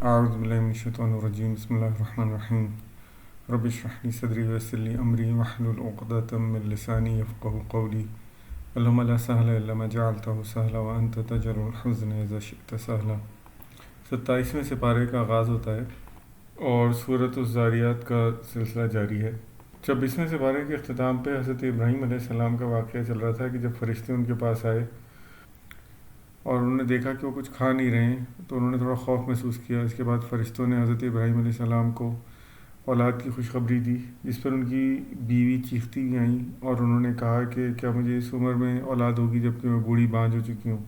اعوذ باللہ من الشیطان الرجیم بسم اللہ الرحمن الرحیم رب اشرح لی صدری ویسر لی امری واحلل عقدۃ من لسانی یفقہوا قولی اللہم لا سہل الا ما جعلتہ سہلا وانت تجعل الحزن اذا شئت سہلا۔ 27ویں سپارے کا آغاز ہوتا ہے اور سورۃ الذاریات کا سلسلہ جاری ہے۔ 26ویں سپارے کے اختتام پہ حضرت ابراہیم علیہ السلام کا واقعہ چل رہا تھا کہ جب فرشتے ان کے پاس آئے اور انہوں نے دیکھا کہ وہ کچھ کھا نہیں رہے ہیں تو انہوں نے تھوڑا خوف محسوس کیا۔ اس کے بعد فرشتوں نے حضرت ابراہیم علیہ السلام کو اولاد کی خوشخبری دی، جس پر ان کی بیوی چیختی بھی آئیں اور انہوں نے کہا کہ کیا مجھے اس عمر میں اولاد ہوگی جب کہ میں بوڑھی بانجھ ہو چکی ہوں؟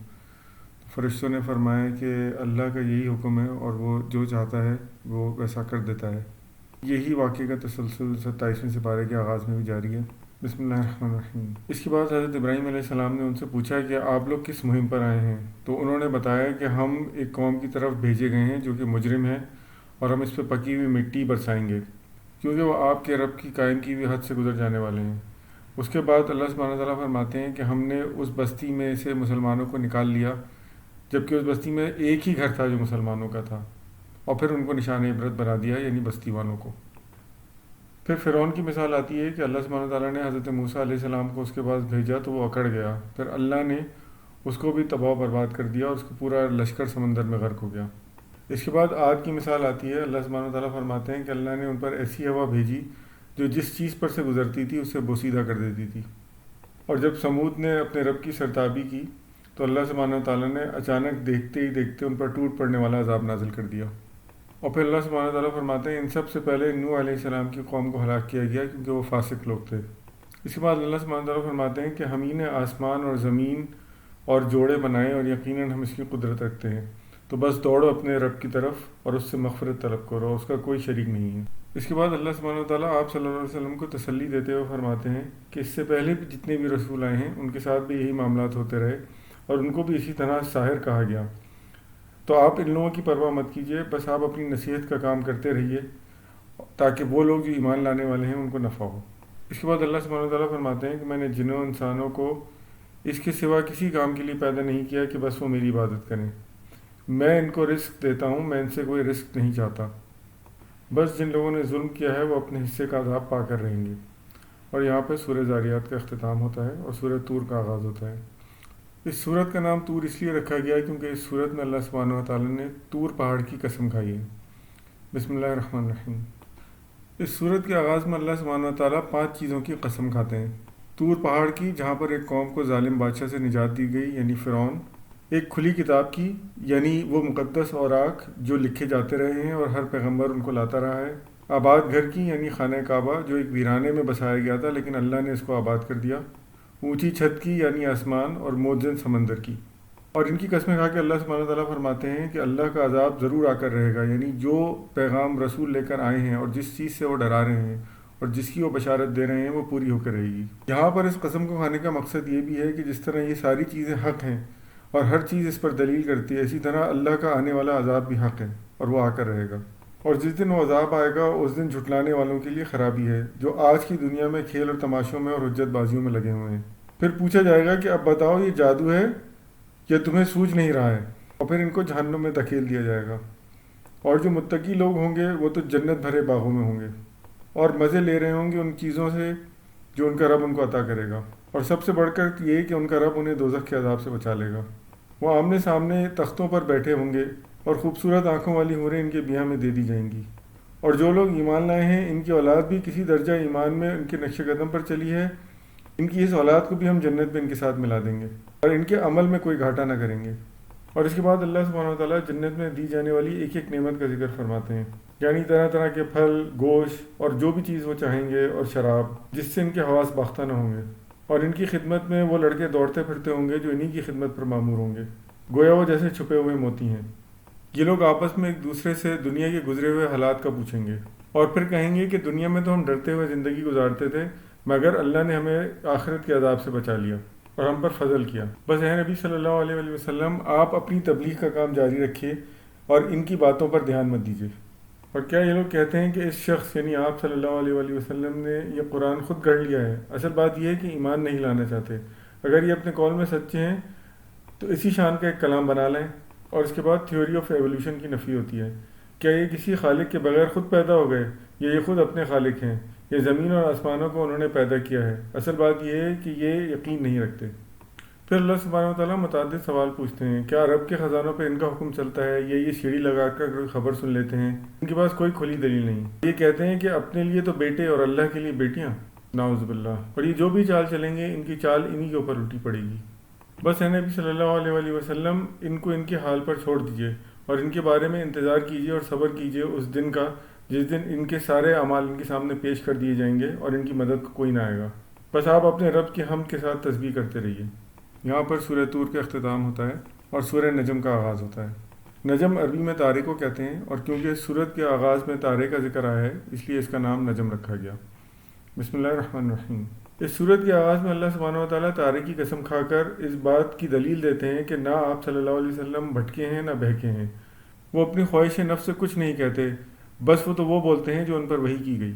تو فرشتوں نے فرمایا کہ اللہ کا یہی حکم ہے اور وہ جو چاہتا ہے وہ ویسا کر دیتا ہے۔ یہی واقعے کا تسلسل 27ویں سپارے کے آغاز میں بھی جاری ہے۔ بسم اللہ الرحمن الرحیم۔ اس کے بعد حضرت ابراہیم علیہ السلام نے ان سے پوچھا کہ آپ لوگ کس مہم پر آئے ہیں؟ تو انہوں نے بتایا کہ ہم ایک قوم کی طرف بھیجے گئے ہیں جو کہ مجرم ہے اور ہم اس پہ پکی ہوئی مٹی برسائیں گے کیونکہ وہ آپ کے رب کی قائم کی ہوئی حد سے گزر جانے والے ہیں۔ اس کے بعد اللہ سبحانہ تعالیٰ فرماتے ہیں کہ ہم نے اس بستی میں سے مسلمانوں کو نکال لیا جبکہ اس بستی میں ایک ہی گھر تھا جو مسلمانوں کا تھا، اور پھر ان کو نشان عبرت بنا دیا، یعنی بستی والوں کو۔ پھر فرعون کی مثال آتی ہے کہ اللہ سبحانہ تعالیٰ نے حضرت موسیٰ علیہ السلام کو اس کے پاس بھیجا تو وہ اکڑ گیا، پھر اللہ نے اس کو بھی تباہ و برباد کر دیا اور اس کا پورا لشکر سمندر میں غرق ہو گیا۔ اس کے بعد عاد کی مثال آتی ہے۔ اللہ سبحانہ تعالیٰ فرماتے ہیں کہ اللہ نے ان پر ایسی ہوا بھیجی جو جس چیز پر سے گزرتی تھی اسے بوسیدہ کر دیتی تھی۔ اور جب سمود نے اپنے رب کی سرتابی کی تو اللہ سبحانہ تعالیٰ نے اچانک دیکھتے ہی دیکھتے ان پر ٹوٹ پڑنے والا عذاب نازل کر دیا۔ اور پھر اللہ سبحانہ تعالیٰ فرماتے ہیں ان سب سے پہلے نوح علیہ السلام کی قوم کو ہلاک کیا گیا کیونکہ وہ فاسق لوگ تھے۔ اس کے بعد اللہ سبحانہ تعالیٰ فرماتے ہیں کہ ہم ہی نے آسمان اور زمین اور جوڑے بنائے اور یقیناً ہم اس کی قدرت رکھتے ہیں، تو بس دوڑو اپنے رب کی طرف اور اس سے مغفرت طلب کرو، اس کا کوئی شریک نہیں ہے۔ اس کے بعد اللہ سبحانہ تعالیٰ آپ صلی اللہ علیہ وسلم کو تسلی دیتے ہوئے فرماتے ہیں کہ اس سے پہلے بھی جتنے بھی رسول آئے ہیں ان کے ساتھ بھی یہی معاملات ہوتے رہے اور ان کو بھی اسی طرح ساحر کہا گیا، تو آپ ان لوگوں کی پرواہ مت کیجیے، بس آپ اپنی نصیحت کا کام کرتے رہیے تاکہ وہ لوگ جو ایمان لانے والے ہیں ان کو نفع ہو۔ اس کے بعد اللہ سبحانہ تعالیٰ فرماتے ہیں کہ میں نے جنوں انسانوں کو اس کے سوا کسی کام کے لیے پیدا نہیں کیا کہ بس وہ میری عبادت کریں۔ میں ان کو رزق دیتا ہوں، میں ان سے کوئی رزق نہیں چاہتا، بس جن لوگوں نے ظلم کیا ہے وہ اپنے حصے کا عذاب پا کر رہیں گے۔ اور یہاں پہ سورہ ذاریات کا اختتام ہوتا ہے اور سورہ طور کا آغاز ہوتا ہے۔ اس سورت کا نام طور اس لیے رکھا گیا ہے کیونکہ اس سورت میں اللہ سبحانہ و تعالیٰ نے طور پہاڑ کی قسم کھائی ہے۔ بسم اللہ الرحمن الرحیم۔ اس سورت کے آغاز میں اللہ سبحانہ و تعالیٰ 5 چیزوں کی قسم کھاتے ہیں۔ طور پہاڑ کی، جہاں پر ایک قوم کو ظالم بادشاہ سے نجات دی گئی یعنی فرعون۔ ایک کھلی کتاب کی، یعنی وہ مقدس اوراق جو لکھے جاتے رہے ہیں اور ہر پیغمبر ان کو لاتا رہا ہے۔ آباد گھر کی، یعنی خانہ کعبہ جو ایک ویرانے میں بسایا گیا تھا لیکن اللہ نے اس کو آباد کر دیا۔ اونچی چھت کی، یعنی آسمان اور موزن سمندر کی۔ اور ان کی قسمیں کھا کے اللہ سبحانہ تعالیٰ فرماتے ہیں کہ اللہ کا عذاب ضرور آ کر رہے گا، یعنی جو پیغام رسول لے کر آئے ہیں اور جس چیز سے وہ ڈرا رہے ہیں اور جس کی وہ بشارت دے رہے ہیں وہ پوری ہو کر رہے گی۔ یہاں پر اس قسم کو کھانے کا مقصد یہ بھی ہے کہ جس طرح یہ ساری چیزیں حق ہیں اور ہر چیز اس پر دلیل کرتی ہے، اسی طرح اللہ کا آنے والا عذاب بھی حق ہے اور وہ آ کر رہے گا۔ اور جس دن وہ عذاب آئے گا اس دن جھٹلانے والوں کے لیے خرابی ہے جو آج کی دنیا میں کھیل اور تماشوں میں اور حجت بازیوں میں لگے ہوئے ہیں۔ پھر پوچھا جائے گا کہ اب بتاؤ یہ جادو ہے یا تمہیں سوجھ نہیں رہا ہے، اور پھر ان کو جہنم میں دھکیل دیا جائے گا۔ اور جو متقی لوگ ہوں گے وہ تو جنت بھرے باغوں میں ہوں گے اور مزے لے رہے ہوں گے ان چیزوں سے جو ان کا رب ان کو عطا کرے گا، اور سب سے بڑھ کر یہ کہ ان کا رب انہیں دوزخ کے عذاب سے بچا لے گا۔ وہ آمنے سامنے تختوں پر بیٹھے ہوں گے اور خوبصورت آنکھوں والی حوریں ان کے بیاہ میں دے دی جائیں گی۔ اور جو لوگ ایمان لائے ہیں ان کی اولاد بھی کسی درجہ ایمان میں ان کے نقش قدم پر چلی ہے، ان کی اس اولاد کو بھی ہم جنت میں ان کے ساتھ ملا دیں گے اور ان کے عمل میں کوئی گھاٹا نہ کریں گے۔ اور اس کے بعد اللہ سبحانہ وتعالیٰ جنت میں دی جانے والی ایک ایک نعمت کا ذکر فرماتے ہیں، یعنی طرح طرح کے پھل، گوشت اور جو بھی چیز وہ چاہیں گے، اور شراب جس سے ان کے حواس باختہ نہ ہوں گے۔ اور ان کی خدمت میں وہ لڑکے دوڑتے پھرتے ہوں گے جو انہی کی خدمت پر مامور ہوں گے، گویا وہ جیسے چھپے ہوئے موتی ہیں۔ یہ لوگ آپس میں ایک دوسرے سے دنیا کے گزرے ہوئے حالات کا پوچھیں گے اور پھر کہیں گے کہ دنیا میں تو ہم ڈرتے ہوئے زندگی گزارتے تھے مگر اللہ نے ہمیں آخرت کے عذاب سے بچا لیا اور ہم پر فضل کیا۔ بس اے نبی صلی اللہ علیہ وآلہ وسلم، آپ اپنی تبلیغ کا کام جاری رکھیے اور ان کی باتوں پر دھیان مت دیجیے۔ اور کیا یہ لوگ کہتے ہیں کہ اس شخص یعنی آپ صلی اللہ علیہ وآلہ وسلم نے یہ قرآن خود گڑھ لیا ہے؟ اصل بات یہ ہے کہ ایمان نہیں لانا چاہتے۔ اگر یہ اپنے قول میں سچے ہیں تو اسی شان کا ایک کلام بنا لیں۔ اور اس کے بعد تھیوری آف ایولیوشن کی نفی ہوتی ہے، کیا یہ کسی خالق کے بغیر خود پیدا ہو گئے یا یہ خود اپنے خالق ہیں؟ یہ زمین اور آسمانوں کو انہوں نے پیدا کیا ہے۔ اصل بات یہ ہے کہ یہ یقین نہیں رکھتے۔ پھر اللہ سبحانہ وتعالیٰ متعدد سوال پوچھتے ہیں، کیا رب کے خزانوں پہ ان کا حکم چلتا ہے یا یہ سیڑھی لگا کر کوئی خبر سن لیتے ہیں؟ ان کے پاس کوئی کھلی دلیل نہیں۔ یہ کہتے ہیں کہ اپنے لیے تو بیٹے اور اللہ کے لیے بیٹیاں، نعوذ باللہ۔ اور یہ جو بھی چال چلیں گے ان کی چال انہی کے اوپر الٹی پڑے گی۔ بس اے نبی صلی اللہ علیہ وآلہ وسلم ان کو ان کے حال پر چھوڑ دیجئے اور ان کے بارے میں انتظار کیجئے اور صبر کیجئے اس دن کا جس دن ان کے سارے اعمال ان کے سامنے پیش کر دیے جائیں گے اور ان کی مدد کو کوئی نہ آئے گا۔ بس آپ اپنے رب کی حمد کے ساتھ تسبیح کرتے رہیے۔ یہاں پر سورہ طور کا اختتام ہوتا ہے اور سورہ نجم کا آغاز ہوتا ہے۔ نجم عربی میں تارے کو کہتے ہیں اور کیونکہ سورت کے آغاز میں تارے کا ذکر آیا ہے اس لیے اس کا نام نجم رکھا گیا۔ بسم اللہ الرحمن الرحیم۔ اس سورت کے آغاز میں اللہ سبحانہ وتعالیٰ تارے کی قسم کھا کر اس بات کی دلیل دیتے ہیں کہ نہ آپ صلی اللہ علیہ وسلم بھٹکے ہیں نہ بہکے ہیں۔ وہ اپنی خواہش نفس سے کچھ نہیں کہتے، بس وہ تو وہ بولتے ہیں جو ان پر وحی کی گئی۔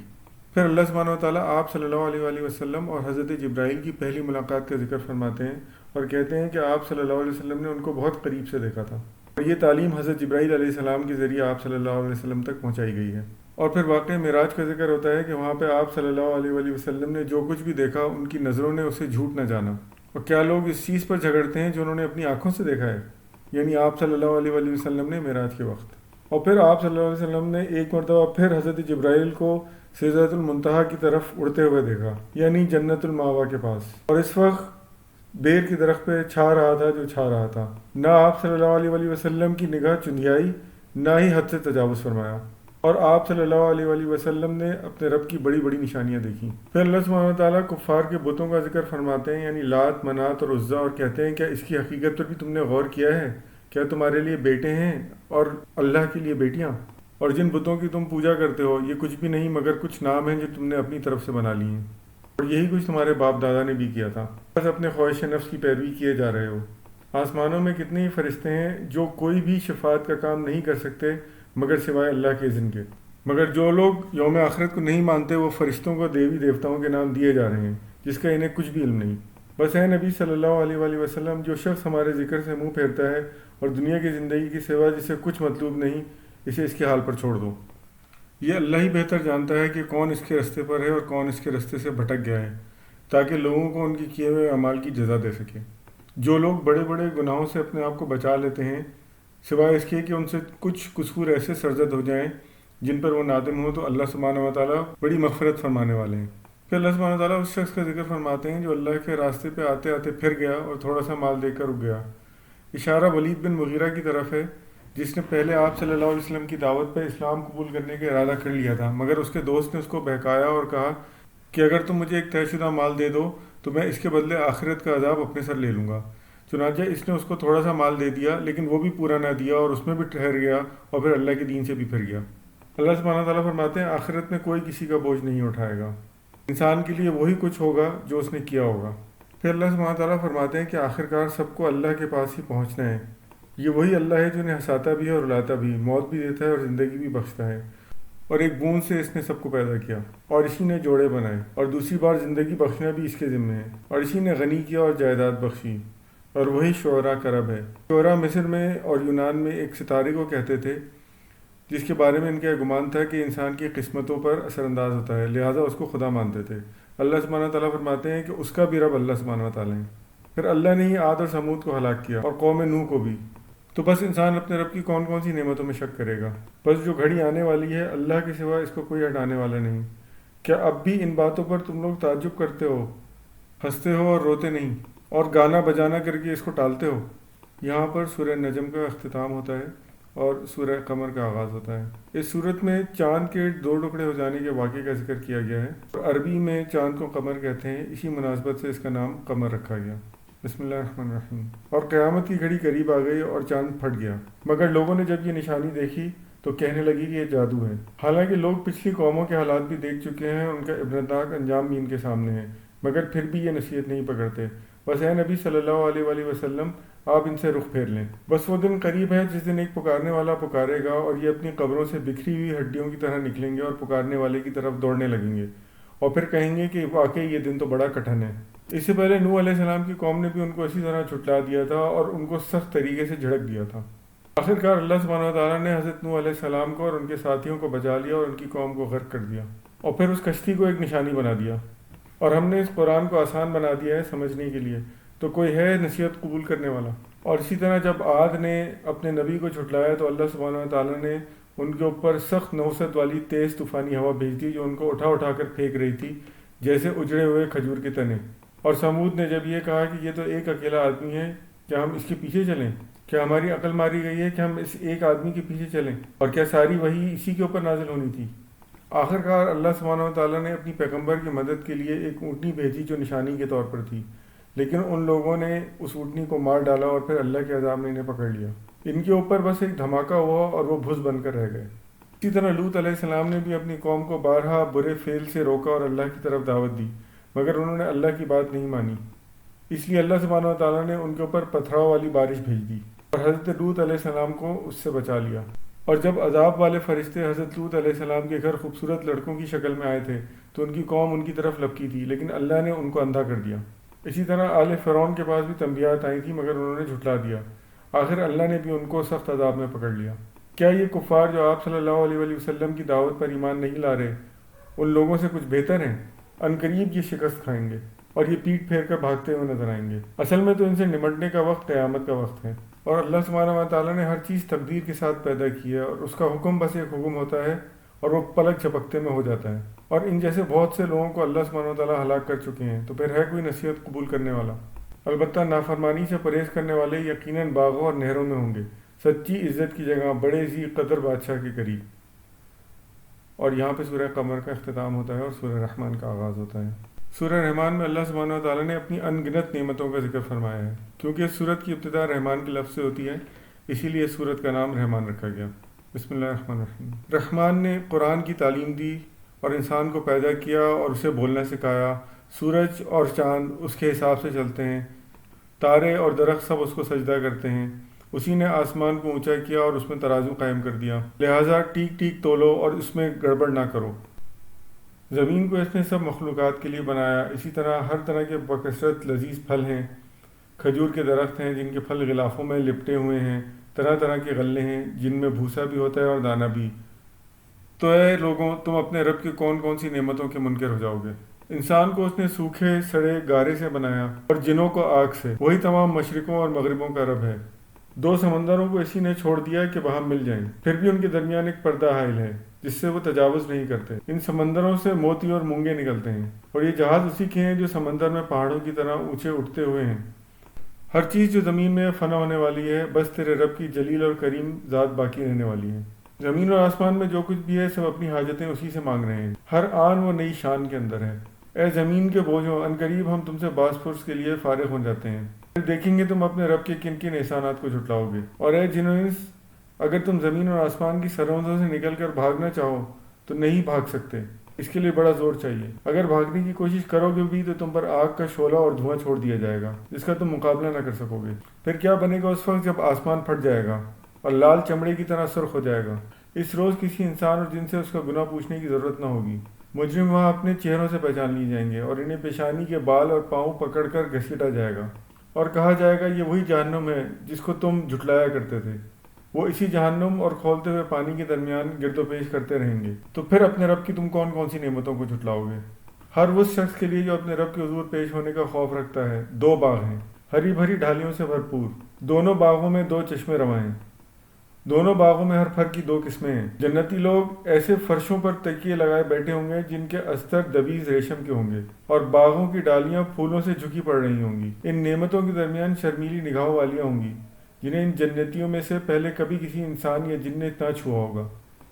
پھر اللہ سبحانہ وتعالیٰ آپ صلی اللہ علیہ وآلہ وسلم اور حضرت جبرائیل کی پہلی ملاقات کا ذکر فرماتے ہیں اور کہتے ہیں کہ آپ صلی اللہ علیہ وسلم نے ان کو بہت قریب سے دیکھا تھا اور یہ تعلیم حضرت جبرائیل علیہ السلام کے ذریعے آپ صلی اللہ علیہ وسلم تک پہنچائی گئی ہے۔ اور پھر واقعہ معراج کا ذکر ہوتا ہے کہ وہاں پہ آپ صلی اللہ علیہ وآلہ وسلم نے جو کچھ بھی دیکھا ان کی نظروں نے اسے جھوٹ نہ جانا۔ اور کیا لوگ اس چیز پر جھگڑتے ہیں جو انہوں نے اپنی آنکھوں سے دیکھا ہے، یعنی آپ صلی اللہ علیہ وآلہ وسلم نے معراج کے وقت۔ اور پھر آپ صلی اللہ علیہ وسلم نے ایک مرتبہ پھر حضرت جبرائیل کو سدرۃ المنتہا کی طرف اڑتے ہوئے دیکھا، یعنی جنت المأوا کے پاس، اور اس وقت بیر کے درخت پہ چھا رہا تھا جو چھا رہا تھا۔ نہ آپ صلی اللہ علیہ وآلہ وسلم کی نگاہ چندیائی، نہ ہی حد سے تجاوز فرمایا، اور آپ صلی اللہ علیہ وآلہ وسلم نے اپنے رب کی بڑی بڑی نشانیاں دیکھیں۔ پھر اللہ سبحانہ وتعالیٰ کفار کے بتوں کا ذکر فرماتے ہیں، یعنی لات، منات اور عزیٰ، اور کہتے ہیں کیا اس کی حقیقت پر بھی تم نے غور کیا ہے؟ کیا تمہارے لیے بیٹے ہیں اور اللہ کے لیے بیٹیاں؟ اور جن بتوں کی تم پوجا کرتے ہو یہ کچھ بھی نہیں مگر کچھ نام ہیں جو تم نے اپنی طرف سے بنا لی ہیں، اور یہی کچھ تمہارے باپ دادا نے بھی کیا تھا، بس اپنے خواہش نفس کی پیروی کیے جا رہے ہو۔ آسمانوں میں کتنے ہی فرشتے ہیں جو کوئی بھی شفاعت کا کام نہیں کر سکتے مگر سوائے اللہ کے اذن کے، مگر جو لوگ یوم آخرت کو نہیں مانتے وہ فرشتوں کو دیوی دیوتاؤں کے نام دیے جا رہے ہیں جس کا انہیں کچھ بھی علم نہیں۔ بس اے نبی صلی اللہ علیہ وآلہ وسلم، جو شخص ہمارے ذکر سے منہ پھیرتا ہے اور دنیا کی زندگی کی سوا جسے کچھ مطلوب نہیں، اسے اس کے حال پر چھوڑ دو۔ یہ اللہ ہی بہتر جانتا ہے کہ کون اس کے رستے پر ہے اور کون اس کے رستے سے بھٹک گیا ہے، تاکہ لوگوں کو ان کی کیے ہوئے اعمال کی جزا دے سکے۔ جو لوگ بڑے بڑے گناہوں سے اپنے آپ کو بچا لیتے ہیں سوائے اس کے کہ ان سے کچھ قصور ایسے سرزد ہو جائیں جن پر وہ نادم ہو، تو اللہ سبحانہ وتعالیٰ بڑی مغفرت فرمانے والے ہیں۔ پھر اللہ سبحانہ وتعالیٰ اس شخص کا ذکر فرماتے ہیں جو اللہ کے راستے پہ آتے آتے پھر گیا اور تھوڑا سا مال دے کر رک گیا۔ اشارہ ولید بن مغیرہ کی طرف ہے جس نے پہلے آپ صلی اللہ علیہ وسلم کی دعوت پہ اسلام قبول کرنے کا ارادہ کر لیا تھا، مگر اس کے دوست نے اس کو بہکایا اور کہا کہ اگر تم مجھے ایک طے شدہ مال دے دو تو میں اس کے بدلے آخرت کا عذاب اپنے سر لے لوں گا۔ چنانچہ اس نے اس کو تھوڑا سا مال دے دیا لیکن وہ بھی پورا نہ دیا اور اس میں بھی ٹھہر گیا اور پھر اللہ کے دین سے بھی پھر گیا۔ اللہ سبحانہ تعالیٰ فرماتے ہیں آخرت میں کوئی کسی کا بوجھ نہیں اٹھائے گا، انسان کے لیے وہی کچھ ہوگا جو اس نے کیا ہوگا۔ پھر اللہ سبحانہ تعالیٰ فرماتے ہیں کہ آخرکار سب کو اللہ کے پاس ہی پہنچنا ہے۔ یہ وہی اللہ ہے جو انہیں ہنساتا بھی ہے اور رلاتا بھی، موت بھی دیتا ہے اور زندگی بھی بخشتا ہے، اور ایک بوند سے اس نے سب کو پیدا کیا اور اسی نے جوڑے بنائے، اور دوسری بار زندگی بخشنا بھی اس کے ذمہ ہے، اور اسی نے غنی کیا اور جائیداد بخشی، اور وہی شعراء کا رب ہے۔ شعراء مصر میں اور یونان میں ایک ستارے کو کہتے تھے جس کے بارے میں ان کا گمان تھا کہ انسان کی قسمتوں پر اثر انداز ہوتا ہے، لہٰذا اس کو خدا مانتے تھے۔ اللہ سبحانہ تعالیٰ فرماتے ہیں کہ اس کا بھی رب اللہ سبحانہ تعالیٰ ہے۔ پھر اللہ نے ہی عاد اور سمود کو ہلاک کیا اور قوم نوح کو بھی۔ تو بس انسان اپنے رب کی کون کون سی نعمتوں میں شک کرے گا۔ بس جو گھڑی آنے والی ہے اللہ کے سوا اس کو کوئی ہٹانے والا نہیں۔ کیا اب بھی ان باتوں پر تم لوگ تعجب کرتے ہو، ہنستے ہو اور روتے نہیں، اور گانا بجانا کر کے اس کو ٹالتے ہو؟ یہاں پر سورہ نجم کا اختتام ہوتا ہے اور سورہ قمر کا آغاز ہوتا ہے۔ اس صورت میں چاند کے 2 ٹکڑے ہو جانے کے واقعے کا ذکر کیا گیا ہے، اور عربی میں چاند کو قمر کہتے ہیں، اسی مناسبت سے اس کا نام قمر رکھا گیا۔ بسم اللہ الرحمن الرحیم۔ اور قیامت کی گھڑی قریب آ گئی اور چاند پھٹ گیا، مگر لوگوں نے جب یہ نشانی دیکھی تو کہنے لگی کہ یہ جادو ہے۔ حالانکہ لوگ پچھلی قوموں کے حالات بھی دیکھ چکے ہیں، ان کا عبرتناک انجام بھی ان کے سامنے ہے، مگر پھر بھی یہ نصیحت نہیں پکڑتے۔ بس اے نبی صلی اللہ علیہ وآلہ وسلم، آپ ان سے رخ پھیر لیں۔ بس وہ دن قریب ہے جس دن ایک پکارنے والا پکارے گا اور یہ اپنی قبروں سے بکھری ہوئی ہڈیوں کی طرح نکلیں گے اور پکارنے والے کی طرف دوڑنے لگیں گے، اور پھر کہیں گے کہ واقعی یہ دن تو بڑا کٹھن ہے۔ اس سے پہلے نوح علیہ السلام کی قوم نے بھی ان کو اسی طرح جھٹلا دیا تھا اور ان کو سخت طریقے سے جھڑک دیا تھا۔ آخرکار اللہ سبحانہ و تعالیٰ نے حضرت نوح علیہ السلام کو اور ان کے ساتھیوں کو بچا لیا اور ان کی قوم کو غرق کر دیا، اور پھر اس کشتی کو ایک نشانی بنا دیا، اور ہم نے اس قرآن کو آسان بنا دیا ہے سمجھنے کے لیے، تو کوئی ہے نصیحت قبول کرنے والا؟ اور اسی طرح جب عاد نے اپنے نبی کو جھٹلایا تو اللہ سبحانہ و تعالیٰ نے ان کے اوپر سخت نحوست والی تیز طوفانی ہوا بھیج دی جو ان کو اٹھا اٹھا کر پھینک رہی تھی جیسے اجڑے ہوئے کھجور کے تنے۔ اور سمود نے جب یہ کہا کہ یہ تو ایک اکیلا آدمی ہے، کیا ہم اس کے پیچھے چلیں؟ کیا ہماری عقل ماری گئی ہے کہ ہم اس ایک آدمی کے پیچھے چلیں؟ اور کیا ساری وحی اسی کے اوپر نازل ہونی تھی؟ آخرکار اللہ سبحانہ و تعالیٰ نے اپنی پیغمبر کی مدد کے لیے ایک اونٹنی بھیجی جو نشانی کے طور پر تھی، لیکن ان لوگوں نے اس اونٹنی کو مار ڈالا اور پھر اللہ کے عذاب نے انہیں پکڑ لیا۔ ان کے اوپر بس ایک دھماکہ ہوا اور وہ بھس بن کر رہ گئے۔ اسی طرح لوط علیہ السلام نے بھی اپنی قوم کو بارہا برے فعل سے روکا اور اللہ کی طرف دعوت دی، مگر انہوں نے اللہ کی بات نہیں مانی، اس لیے اللہ سبحانہ و تعالیٰ نے ان کے اوپر پتھراؤ والی بارش بھیج دی اور حضرت لوط علیہ السلام کو اس سے بچا لیا۔ اور جب عذاب والے فرشتے حضرت لوط علیہ السلام کے گھر خوبصورت لڑکوں کی شکل میں آئے تھے تو ان کی قوم ان کی طرف لپکی تھی، لیکن اللہ نے ان کو اندھا کر دیا۔ اسی طرح آل فرعون کے پاس بھی تنبیہات آئی تھیں مگر انہوں نے جھٹلا دیا، آخر اللہ نے بھی ان کو سخت عذاب میں پکڑ لیا۔ کیا یہ کفار جو آپ صلی اللہ علیہ وآلہ وسلم کی دعوت پر ایمان نہیں لا رہے ان لوگوں سے کچھ بہتر ہیں؟ عنقریب یہ شکست کھائیں گے اور یہ پیٹ پھیر کر بھاگتے ہوئے نظر آئیں گے۔ اصل میں تو ان سے نمٹنے کا وقت قیامت کا وقت ہے، اور اللہ سبحانہ و تعالیٰ نے ہر چیز تقدیر کے ساتھ پیدا کی ہے، اور اس کا حکم بس ایک حکم ہوتا ہے اور وہ پلک جھپکتے میں ہو جاتا ہے۔ اور ان جیسے بہت سے لوگوں کو اللہ سبحانہ و تعالیٰ ہلاک کر چکے ہیں، تو پھر ہے کوئی نصیحت قبول کرنے والا؟ البتہ نافرمانی سے پرہیز کرنے والے یقیناً باغوں اور نہروں میں ہوں گے، سچی عزت کی جگہ بڑے ذی قدر بادشاہ کے قریب۔ اور یہاں پہ سورہ قمر کا اختتام ہوتا ہے اور سورہ رحمان کا آغاز ہوتا ہے۔ سورہ رحمان میں اللہ سبحانہ و تعالیٰ نے اپنی ان گنت نعمتوں کا ذکر فرمایا ہے۔ کیونکہ اس سورت کی ابتدا رحمان کے لفظ سے ہوتی ہے، اسی لیے اس سورت کا نام رحمان رکھا گیا۔ بسم اللہ الرحمن الرحیم۔ رحمان نے قرآن کی تعلیم دی اور انسان کو پیدا کیا اور اسے بولنا سکھایا۔ سورج اور چاند اس کے حساب سے چلتے ہیں، تارے اور درخت سب اس کو سجدہ کرتے ہیں۔ اسی نے آسمان کو اونچا کیا اور اس میں ترازو قائم کر دیا، لہٰذا ٹیک ٹیک تولو اور اس میں گڑبڑ نہ کرو۔ زمین کو اس نے سب مخلوقات کے لیے بنایا، اسی طرح ہر طرح کے بکثرت لذیذ پھل ہیں۔ کھجور کے درخت ہیں جن کے پھل غلافوں میں لپٹے ہوئے ہیں، طرح طرح کے غلے ہیں جن میں بھوسا بھی ہوتا ہے اور دانہ بھی۔ تو اے لوگوں، تم اپنے رب کی کون کون سی نعمتوں کے منکر ہو جاؤ گے؟ انسان کو اس نے سوکھے سڑے گارے سے بنایا اور جنوں کو آگ سے، وہی تمام مشرقوں اور مغربوں کا رب ہے۔ دو سمندروں کو اسی نے چھوڑ دیا کہ وہاں مل جائیں، پھر بھی ان کے درمیان ایک پردہ حائل ہے جس سے وہ تجاوز نہیں کرتے۔ ان سمندروں سے موتی اور مونگے نکلتے ہیں، اور یہ جہاز اسی کے ہیں جو سمندر میں پہاڑوں کی طرح اونچے اٹھتے ہوئے ہیں۔ ہر چیز جو زمین میں فنا ہونے والی ہے، بس تیرے رب کی جلیل اور کریم ذات باقی رہنے والی ہے۔ زمین اور آسمان میں جو کچھ بھی ہے سب اپنی حاجتیں اسی سے مانگ رہے ہیں، ہر آن وہ نئی شان کے اندر ہے۔ اے زمین کے بوجھوں، عنقریب ہم تم سے باز پرس کے لیے فارغ ہو جاتے ہیں، پھر دیکھیں گے تم اپنے رب کے کن کن احسانات کو جھٹلاؤ گے۔ اور اے جنو انس، اگر تم زمین اور آسمان کی سرحدوں سے نکل کر بھاگنا چاہو تو نہیں بھاگ سکتے، اس کے لیے بڑا زور چاہیے۔ اگر بھاگنے کی کوشش کرو گے بھی تو تم پر آگ کا شعلہ اور دھواں چھوڑ دیا جائے گا جس کا تم مقابلہ نہ کر سکو گے۔ پھر کیا بنے گا اس وقت جب آسمان پھٹ جائے گا اور لال چمڑے کی طرح سرخ ہو جائے گا۔ اس روز کسی انسان اور جن سے اس کا گناہ پوچھنے کی ضرورت نہ ہوگی۔ مجرم وہاں اپنے چہروں سے پہچان لیے جائیں گے اور انہیں پیشانی کے بال اور پاؤں پکڑ کر گھسیٹا جائے گا، اور کہا جائے گا یہ وہی جہنم ہے جس کو تم جھٹلایا کرتے تھے۔ وہ اسی جہنم اور کھولتے ہوئے پانی کے درمیان گرد و پیش کرتے رہیں گے۔ تو پھر اپنے رب کی تم کون کون سی نعمتوں کو جھٹلاؤ گے؟ ہر اس شخص کے لیے جو اپنے رب کے حضور پیش ہونے کا خوف رکھتا ہے، دو باغ ہیں، ہری بھری ڈھالیوں سے بھرپور۔ دونوں باغوں میں دو چشمے رواں ہیں، دونوں باغوں میں ہر پھل کی دو قسمیں ہیں۔ جنتی لوگ ایسے فرشوں پر تکیے لگائے بیٹھے ہوں گے جن کے استر دبیز ریشم کے ہوں گے، اور باغوں کی ڈالیاں پھولوں سے جھکی پڑ رہی ہوں گی۔ ان نعمتوں کے درمیان شرمیلی نگاہوں والیاں ہوں گی جنہیں ان جنتیوں میں سے پہلے کبھی کسی انسان یا جن نے نہ چھوا ہوگا،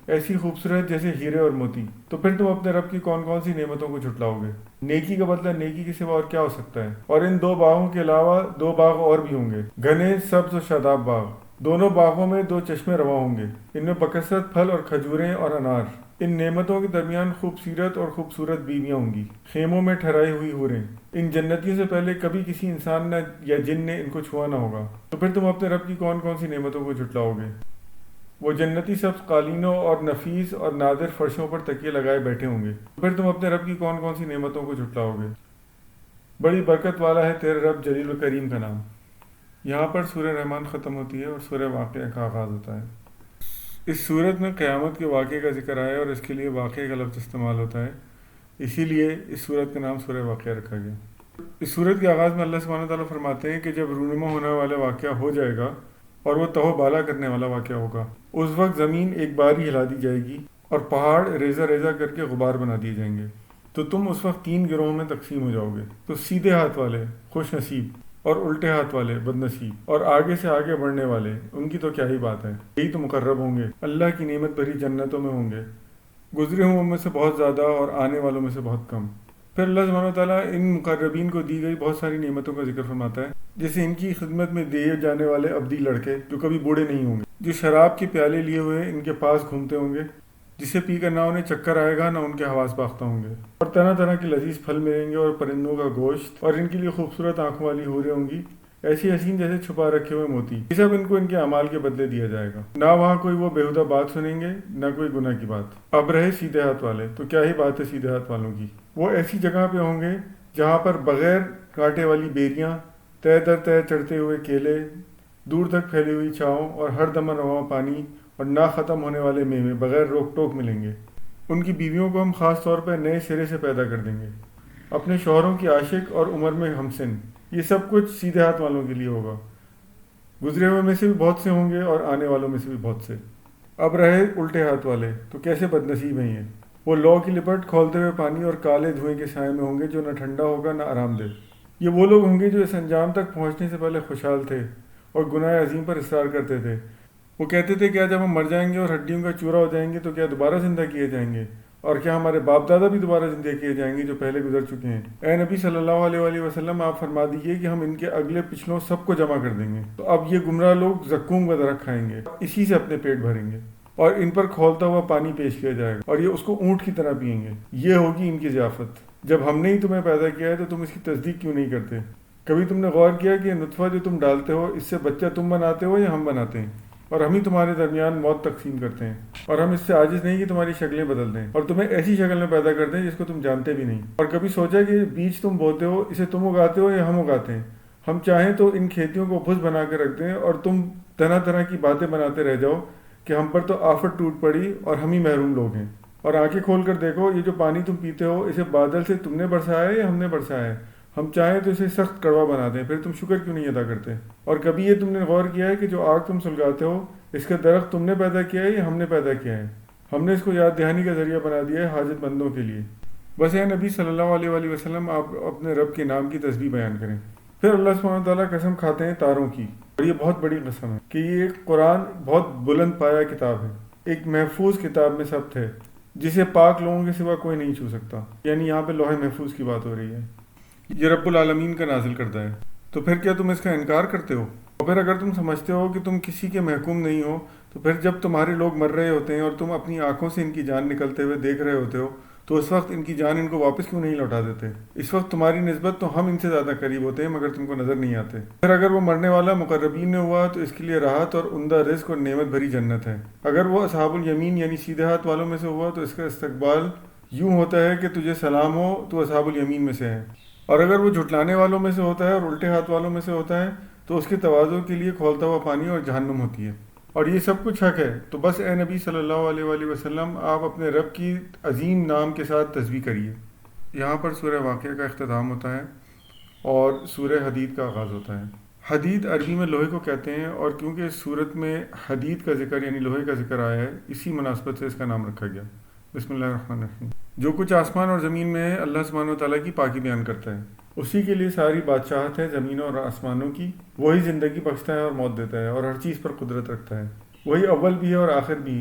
ایسی خوبصورت جیسے ہیرے اور موتی۔ تو پھر تم اپنے رب کی کون کون سی نعمتوں کو جھٹلاؤ گے؟ نیکی کا بدلہ نیکی کے سوا اور کیا ہو سکتا ہے؟ اور ان دو باغوں کے علاوہ دو باغ اور بھی ہوں گے، گھنے سبز و شاداب باغ۔ دونوں باغوں میں دو چشمے رواں ہوں گے، ان میں بکثرت پھل اور کھجوریں اور انار۔ ان نعمتوں کے درمیان خوبصورت اور خوبصورت بیویاں ہوں گی، خیموں میں ٹھہرائی ہوئی حوریں۔ ان جنتیوں سے پہلے کبھی کسی انسان نے یا جن نے ان کو چھوا نہ ہوگا۔ تو پھر تم اپنے رب کی کون کون سی نعمتوں کو جھٹلاؤ گے؟ وہ جنتی سبز قالینوں اور نفیس اور نادر فرشوں پر تکیے لگائے بیٹھے ہوں گے۔ تو پھر تم اپنے رب کی کون کون سی نعمتوں کو جھٹلاؤ گے؟ بڑی برکت والا ہے تیرے رب، جلیل و کریم کا نام۔ یہاں پر سورہ رحمان ختم ہوتی ہے اور سورہ واقعہ کا آغاز ہوتا ہے۔ اس صورت میں قیامت کے واقعے کا ذکر آیا اور اس کے لیے واقعے کا لفظ استعمال ہوتا ہے، اسی لیے اس صورت کا نام سورہ واقعہ رکھا گیا۔ اس صورت کے آغاز میں اللہ سبحانہ تعالیٰ فرماتے ہیں کہ جب رونما ہونے والا واقعہ ہو جائے گا اور وہ تہو بالا کرنے والا واقعہ ہوگا، اس وقت زمین ایک بار ہی ہلا دی جائے گی اور پہاڑ ریزہ ریزہ کر کے غبار بنا دیے جائیں گے، تو تم اس وقت 3 گروہوں میں تقسیم ہو جاؤ گے، تو سیدھے ہاتھ والے خوش نصیب اور الٹے ہاتھ والے بد نصیب، اور آگے سے آگے بڑھنے والے ان کی تو کیا ہی بات ہے، یہی تو مقرب ہوں گے، اللہ کی نعمت بھری جنتوں میں ہوں گے، گزرے ہوئے میں سے بہت زیادہ اور آنے والوں میں سے بہت کم۔ پھر اللہ سبحانہ تعالیٰ ان مقربین کو دی گئی بہت ساری نعمتوں کا ذکر فرماتا ہے، جیسے ان کی خدمت میں دیے جانے والے ابدی لڑکے جو کبھی بوڑھے نہیں ہوں گے، جو شراب کے پیالے لیے ہوئے ان کے پاس گھومتے ہوں گے، جسے پی کر نہ انہیں چکر آئے گا نہ ان کے حواس باختہ ہوں گے، اور طرح طرح کے لذیذ پھل ملیں گے اور پرندوں کا گوشت، اور ان کے لیے خوبصورت آنکھوں والی حوریں ہوں گی، ایسی حسین جیسے چھپا رکھے ہوئے موتی، یہ سب ان کو ان کے اعمال کے بدلے دیا جائے گا، نہ وہاں کوئی وہ بےہودہ بات سنیں گے نہ کوئی گناہ کی بات۔ اب رہے سیدھے ہاتھ والے، تو کیا ہی بات ہے سیدھے ہاتھ والوں کی، وہ ایسی جگہ پہ ہوں گے جہاں پر بغیر کانٹے والی بیریاں، تہ در تہ چڑھتے ہوئے کیلے، دور تک پھیلی ہوئی چھاؤں اور ہر دم رواں پانی اور نہ ختم ہونے والے میوے بغیر روک ٹوک ملیں گے۔ ان کی بیویوں کو ہم خاص طور پر نئے سرے سے پیدا کر دیں گے، اپنے شوہروں کی عاشق اور عمر میں ہمسن، یہ سب کچھ سیدھے ہاتھ والوں کے لیے ہوگا، گزرے ہوئے میں سے بھی بہت سے ہوں گے اور آنے والوں میں سے بھی بہت سے۔ اب رہے الٹے ہاتھ والے، تو کیسے بد نصیب ہیں یہ، وہ لو کی لپٹ کھولتے ہوئے پانی اور کالے دھوئیں کے سائے میں ہوں گے جو نہ ٹھنڈا ہوگا نہ آرام دہ۔ یہ وہ لوگ ہوں گے جو اس انجام تک پہنچنے سے پہلے خوشحال تھے اور گناہ عظیم پر اصرار کرتے تھے، وہ کہتے تھے کیا جب ہم مر جائیں گے اور ہڈیوں کا چورا ہو جائیں گے تو کیا دوبارہ زندہ کیے جائیں گے، اور کیا ہمارے باپ دادا بھی دوبارہ زندہ کیے جائیں گے جو پہلے گزر چکے ہیں۔ اے نبی صلی اللہ علیہ وآلہ وسلم، آپ فرما دیجئے کہ ہم ان کے اگلے پچھلوں سب کو جمع کر دیں گے، تو اب یہ گمراہ لوگ زقوم کا درخت کھائیں گے، اسی سے اپنے پیٹ بھریں گے، اور ان پر کھولتا ہوا پانی پیش کیا جائے گا اور یہ اس کو اونٹ کی طرح پئیں گے، یہ ہوگی ان کی ضیافت۔ جب ہم نے ہی تمہیں پیدا کیا ہے تو تم اس کی تصدیق کیوں نہیں کرتے؟ کبھی تم نے غور کیا کہ یہ نطفہ جو تم ڈالتے ہو اس سے بچہ تم بناتے ہو یا ہم بناتے ہیں، اور ہم ہی تمہارے درمیان موت تقسیم کرتے ہیں، اور ہم اس سے عاجز نہیں کہ تمہاری شکلیں بدل دیں اور تمہیں ایسی شکل میں پیدا کر دیں جس کو تم جانتے بھی نہیں۔ اور کبھی سوچا کہ بیج تم بوتے ہو اسے تم اگاتے ہو یا ہم اگاتے ہیں؟ ہم چاہیں تو ان کھیتیوں کو بھس بنا کے رکھ دیں اور تم طرح طرح کی باتیں بناتے رہ جاؤ کہ ہم پر تو آفت ٹوٹ پڑی اور ہم ہی محروم لوگ ہیں۔ اور آنکھیں کھول کر دیکھو، یہ جو پانی تم پیتے ہو اسے بادل سے تم نے برسایا ہے یا ہم نے برسایا ہے؟ ہم چاہیں تو اسے سخت کڑوا بنا دیں، پھر تم شکر کیوں نہیں ادا کرتے؟ اور کبھی یہ تم نے غور کیا ہے کہ جو آگ تم سلگاتے ہو اس کا درخت تم نے پیدا کیا ہے یا ہم نے پیدا کیا ہے؟ ہم نے اس کو یاد دہانی کا ذریعہ بنا دیا ہے حاجت مندوں کے لیے۔ بس اے نبی صلی اللہ علیہ وآلہ وسلم، آپ اپنے رب کے نام کی تسبیح بیان کریں۔ پھر اللہ سبحانہ تعالیٰ قسم کھاتے ہیں تاروں کی، اور یہ بہت بڑی قسم ہے کہ یہ ایک قرآن بہت بلند پایا کتاب ہے، ایک محفوظ کتاب میں ثبت ہے جسے پاک لوگوں کے سوا کوئی نہیں چھو سکتا، یعنی یہاں پہ لوح محفوظ کی بات ہو رہی ہے، یہ رب العالمین کا نازل کردہ ہے۔ تو پھر کیا تم اس کا انکار کرتے ہو؟ اور پھر اگر تم سمجھتے ہو کہ تم کسی کے محکوم نہیں ہو، تو پھر جب تمہارے لوگ مر رہے ہوتے ہیں اور تم اپنی آنکھوں سے ان کی جان نکلتے ہوئے دیکھ رہے ہوتے ہو، تو اس وقت ان کی جان ان کو واپس کیوں نہیں لوٹا دیتے؟ اس وقت تمہاری نسبت تو ہم ان سے زیادہ قریب ہوتے ہیں مگر تم کو نظر نہیں آتے۔ پھر اگر وہ مرنے والا مقربین نے ہوا تو اس کے لیے راحت اور عمدہ رزق اور نعمت بھری جنت ہے، اگر وہ اصحاب الیمین یعنی سیدھے ہاتھ والوں میں سے ہوا تو اس کا استقبال یوں ہوتا ہے کہ تجھے سلام ہو، تو اصحاب الیمین میں سے ہے، اور اگر وہ جھٹلانے والوں میں سے ہوتا ہے اور الٹے ہاتھ والوں میں سے ہوتا ہے تو اس کے تواضع کے لیے کھولتا ہوا پانی اور جہنم ہوتی ہے، اور یہ سب کچھ حق ہے۔ تو بس اے نبی صلی اللہ علیہ وآلہ وسلم، آپ اپنے رب کی عظیم نام کے ساتھ تسبیح کریے۔ یہاں پر سورہ واقعہ کا اختتام ہوتا ہے اور سورہ حدید کا آغاز ہوتا ہے۔ حدید عربی میں لوہے کو کہتے ہیں، اور کیونکہ اس صورت میں حدید کا ذکر یعنی لوہے کا ذکر آیا ہے، اسی مناسبت سے اس کا نام رکھا گیا۔ بسم اللہ الرحمن الرحیم۔ جو کچھ آسمان اور زمین میں ہے اللہ سبحانہ وتعالیٰ کی پاکی بیان کرتا ہے، اسی کے لیے ساری بادشاہت ہے زمینوں اور آسمانوں کی، وہی زندگی بخشتا ہے اور موت دیتا ہے اور ہر چیز پر قدرت رکھتا ہے، وہی اول بھی ہے اور آخر بھی،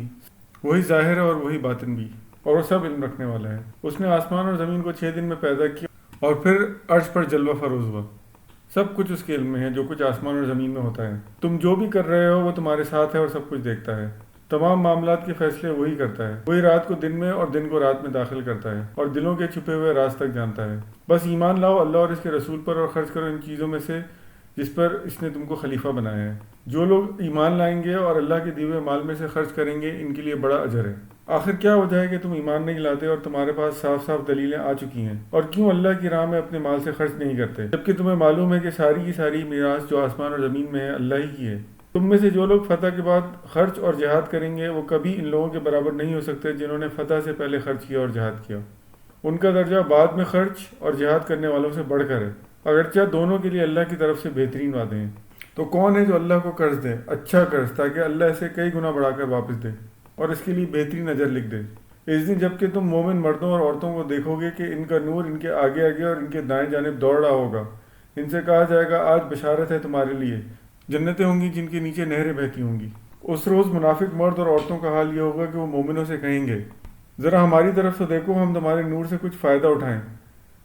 وہی ظاہر ہے اور وہی باطن بھی، اور وہ سب علم رکھنے والا ہے۔ اس نے آسمان اور زمین کو 6 دن میں پیدا کیا اور پھر عرش پر جلوہ فروز ہوا۔ سب کچھ اس کے علم میں ہے جو کچھ آسمان اور زمین میں ہوتا ہے، تم جو بھی کر رہے ہو وہ تمہارے ساتھ ہے اور سب کچھ دیکھتا ہے، تمام معاملات کے فیصلے وہی کرتا ہے، وہی رات کو دن میں اور دن کو رات میں داخل کرتا ہے اور دلوں کے چھپے ہوئے راز تک جانتا ہے۔ بس ایمان لاؤ اللہ اور اس کے رسول پر اور خرچ کرو ان چیزوں میں سے جس پر اس نے تم کو خلیفہ بنایا ہے۔ جو لوگ ایمان لائیں گے اور اللہ کے دیے ہوئے مال میں سے خرچ کریں گے ان کے لیے بڑا اجر ہے۔ آخر کیا وجہ ہے کہ تم ایمان نہیں لاتے اور تمہارے پاس صاف صاف دلیلیں آ چکی ہیں، اور کیوں اللہ کی راہ میں اپنے مال سے خرچ نہیں کرتے، جبکہ تمہیں معلوم ہے کہ ساری کی ساری میراث جو آسمان اور زمین میں ہے اللہ ہی کی ہے۔ تم میں سے جو لوگ فتح کے بعد خرچ اور جہاد کریں گے وہ کبھی ان لوگوں کے برابر نہیں ہو سکتے جنہوں نے فتح سے پہلے خرچ کیا اور جہاد کیا۔ ان کا درجہ بعد میں خرچ اور جہاد کرنے والوں سے بڑھ کر ہے، اگرچہ دونوں کے لیے اللہ کی طرف سے بہترین وعدے ہیں۔ تو کون ہے جو اللہ کو قرض دے، اچھا قرض، تاکہ اللہ اسے کئی گنا بڑھا کر واپس دے اور اس کے لیے بہترین اجر لکھ دے۔ اس دن جب کہ تم مومن مردوں اور عورتوں کو دیکھو گے کہ ان کا نور ان کے آگے آگے اور ان کے دائیں جانب دوڑ رہا ہوگا، ان سے کہا جائے گا آج بشارت ہے تمہارے لیے، جنتیں ہوں گی جن کے نیچے نہریں بہتی ہوں گی۔ اس روز منافق مرد اور عورتوں کا حال یہ ہوگا کہ وہ مومنوں سے کہیں گے ذرا ہماری طرف سے دیکھو، ہم تمہارے نور سے کچھ فائدہ اٹھائیں،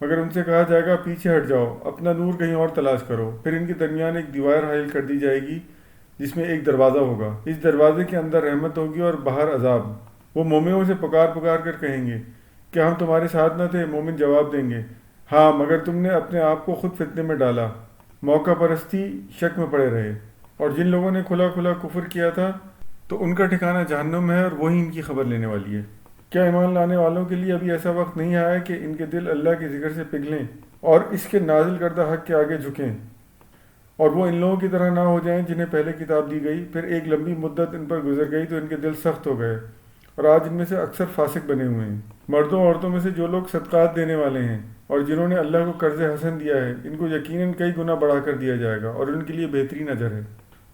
مگر ان سے کہا جائے گا پیچھے ہٹ جاؤ، اپنا نور کہیں اور تلاش کرو۔ پھر ان کے درمیان ایک دیوار حائل کر دی جائے گی جس میں ایک دروازہ ہوگا، اس دروازے کے اندر رحمت ہوگی اور باہر عذاب۔ وہ مومنوں سے پکار پکار کر کہیں گے کہ ہم تمہارے ساتھ نہ تھے؟ مومن جواب دیں گے ہاں، مگر تم نے اپنے آپ کو خود فتنے میں ڈالا، موقع پرستی شک میں پڑے رہے۔ اور جن لوگوں نے کھلا کھلا کفر کیا تھا تو ان کا ٹھکانہ جہنم ہے، اور وہی ان کی خبر لینے والی ہے۔ کیا ایمان لانے والوں کے لیے ابھی ایسا وقت نہیں آیا کہ ان کے دل اللہ کے ذکر سے پگھلیں اور اس کے نازل کردہ حق کے آگے جھکیں، اور وہ ان لوگوں کی طرح نہ ہو جائیں جنہیں پہلے کتاب دی گئی، پھر ایک لمبی مدت ان پر گزر گئی تو ان کے دل سخت ہو گئے، اور آج ان میں سے اکثر فاسق بنے ہوئے ہیں۔ مردوں اور عورتوں میں سے جو لوگ صدقات دینے والے ہیں اور جنہوں نے اللہ کو قرض حسن دیا ہے، ان کو یقیناً کئی گنا بڑھا کر دیا جائے گا، اور ان کے لیے بہترین اجر ہے۔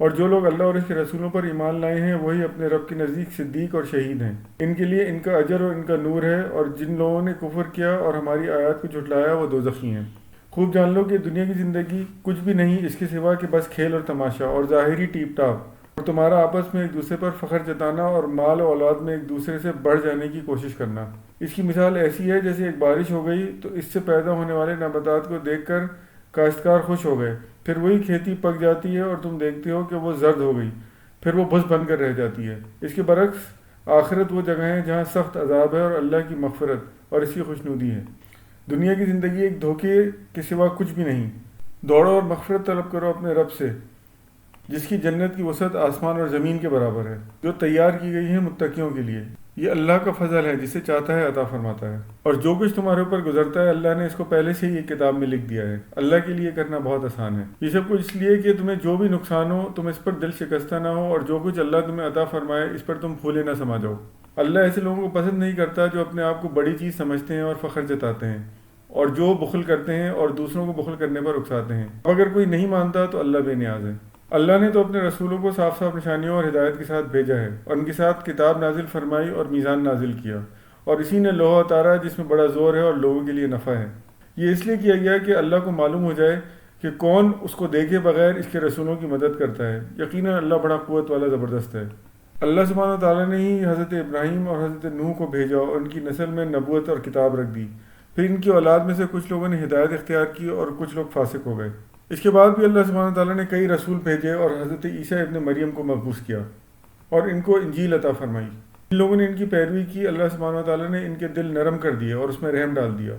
اور جو لوگ اللہ اور اس کے رسولوں پر ایمان لائے ہیں وہی اپنے رب کے نزدیک صدیق اور شہید ہیں، ان کے لیے ان کا اجر اور ان کا نور ہے، اور جن لوگوں نے کفر کیا اور ہماری آیات کو جھٹلایا وہ دوزخی ہیں۔ خوب جان لو کہ دنیا کی زندگی کچھ بھی نہیں اس کے سوا کہ بس کھیل اور تماشا اور ظاہری ٹیپ ٹاپ، اور تمہارا آپس میں ایک دوسرے پر فخر جتانا اور مال و اولاد میں ایک دوسرے سے بڑھ جانے کی کوشش کرنا۔ اس کی مثال ایسی ہے جیسے ایک بارش ہو گئی تو اس سے پیدا ہونے والے نباتات کو دیکھ کر کاشتکار خوش ہو گئے، پھر وہی کھیتی پک جاتی ہے اور تم دیکھتے ہو کہ وہ زرد ہو گئی، پھر وہ بھس بن کر رہ جاتی ہے۔ اس کے برعکس آخرت وہ جگہ ہے جہاں سخت عذاب ہے اور اللہ کی مغفرت اور اس کی خوشنودی ہے۔ دنیا کی زندگی ایک دھوکے کے سوا کچھ بھی نہیں۔ دوڑو اور مغفرت طلب کرو اپنے رب سے، جس کی جنت کی وسعت آسمان اور زمین کے برابر ہے، جو تیار کی گئی ہے متقیوں کے لیے۔ یہ اللہ کا فضل ہے، جسے چاہتا ہے عطا فرماتا ہے، اور جو کچھ تمہارے اوپر گزرتا ہے اللہ نے اس کو پہلے سے ہی ایک کتاب میں لکھ دیا ہے۔ اللہ کے لیے کرنا بہت آسان ہے۔ یہ سب کچھ اس لیے کہ تمہیں جو بھی نقصان ہو تم اس پر دل شکستہ نہ ہو، اور جو کچھ اللہ تمہیں عطا فرمائے اس پر تم پھولے نہ سما جاؤ۔ اللہ ایسے لوگوں کو پسند نہیں کرتا جو اپنے آپ کو بڑی چیز سمجھتے ہیں اور فخر جتاتے ہیں، اور جو بخل کرتے ہیں اور دوسروں کو بخل کرنے پر اکساتے ہیں۔ اب اگر کوئی نہیں مانتا تو اللہ بے نیاز ہے۔ اللہ نے تو اپنے رسولوں کو صاف صاف نشانیوں اور ہدایت کے ساتھ بھیجا ہے، اور ان کے ساتھ کتاب نازل فرمائی اور میزان نازل کیا، اور اسی نے لوہا اتارا جس میں بڑا زور ہے اور لوگوں کے لیے نفع ہے۔ یہ اس لیے کیا گیا کہ اللہ کو معلوم ہو جائے کہ کون اس کو دیکھے بغیر اس کے رسولوں کی مدد کرتا ہے۔ یقیناً اللہ بڑا قوت والا زبردست ہے۔ اللہ سبحانہ وتعالیٰ نے ہی حضرت ابراہیم اور حضرت نوح کو بھیجا اور ان کی نسل میں نبوت اور کتاب رکھ دی، پھر ان کی اولاد میں سے کچھ لوگوں نے ہدایت اختیار کی اور کچھ لوگ فاسق ہو گئے۔ اس کے بعد بھی اللہ سبحانہ تعالیٰ نے کئی رسول بھیجے اور حضرت عیسیٰ ابن مریم کو مبعوث کیا اور ان کو انجیل عطا فرمائی۔ جن لوگوں نے ان کی پیروی کی اللہ سبحانہ تعالیٰ نے ان کے دل نرم کر دیے اور اس میں رحم ڈال دیا،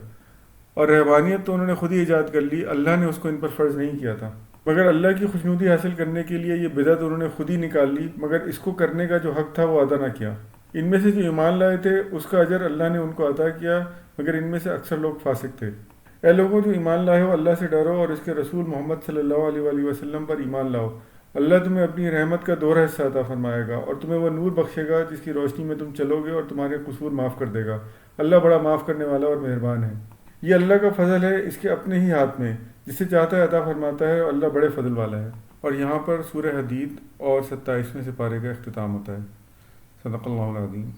اور رہبانیت تو انہوں نے خود ہی ایجاد کر لی، اللہ نے اس کو ان پر فرض نہیں کیا تھا۔ مگر اللہ کی خوشنودی حاصل کرنے کے لیے یہ بدعت انہوں نے خود ہی نکال لی، مگر اس کو کرنے کا جو حق تھا وہ ادا نہ کیا۔ ان میں سے جو ایمان لائے تھے اس کا اجر اللہ نے ان کو عطا کیا، مگر ان میں سے اکثر لوگ فاسق تھے۔ اے لوگوں جو ایمان لائے ہو، اللہ سے ڈرو اور اس کے رسول محمد صلی اللہ علیہ وآلہ وسلم پر ایمان لاؤ۔ اللہ تمہیں اپنی رحمت کا دوہرا حصہ عطا فرمائے گا، اور تمہیں وہ نور بخشے گا جس کی روشنی میں تم چلو گے، اور تمہارے قصور معاف کر دے گا۔ اللہ بڑا معاف کرنے والا اور مہربان ہے۔ یہ اللہ کا فضل ہے، اس کے اپنے ہی ہاتھ میں، جسے چاہتا ہے عطا فرماتا ہے، اور اللہ بڑے فضل والا ہے۔ اور یہاں پر سورہ حدید اور 27ویں سپارے کا اختتام ہوتا ہے۔ صدق اللہ العظیم۔